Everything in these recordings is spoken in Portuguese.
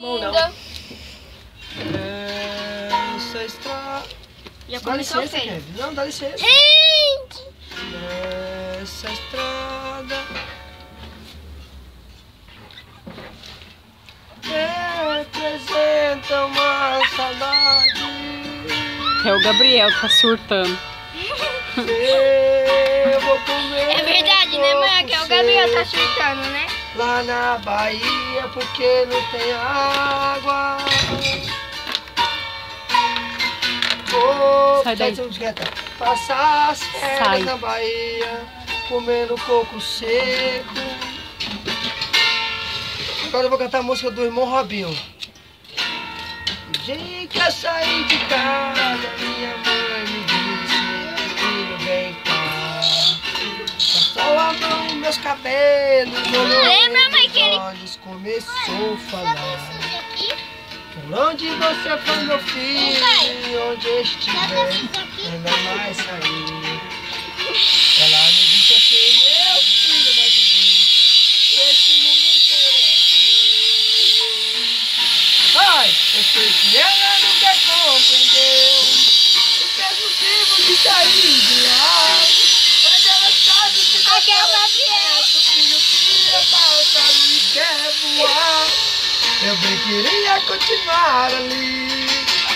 Ainda. Essa estrada. Já Dá começou licença, feio. Kevin. Não, dá licença. Gente! Essa estrada representa uma saudade. É o Gabriel que tá surtando. Eu vou comer. É verdade, né, mãe? Que é o Gabriel tá surtando, né? Lá na Bahia, porque não tem água. Vou Sai daí. passar as férias Sai. na Bahia, comendo coco seco. Agora eu vou cantar a música do irmão Robinho. O dia que eu saí de casa, minha mãe me disse: filho, vem cá. Passou a mão nos meus cabelos, olhou Lembra, mãe, que ele... nos olhos, começou a falar. Por onde você foi, meu filho, onde estiver, ainda mais sair. Ela me disse assim: meu filho, vai ver, esse mundo inteiro é seu. Ai, eu sei que ela não quer compreender os mesmos motivos de sair de lá. Mas ela sabe que Aqui é o Gabriel. filho pássaro e quer voar. Eu bem queria continuar ali.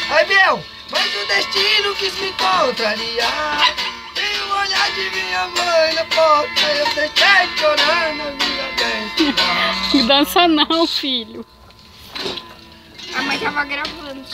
Ai, meu, mas o destino quis me contrariar. Tem o olhar de minha mãe na porta, eu deixei chorando a minha bênção. Dança não, filho. A mãe tava gravando.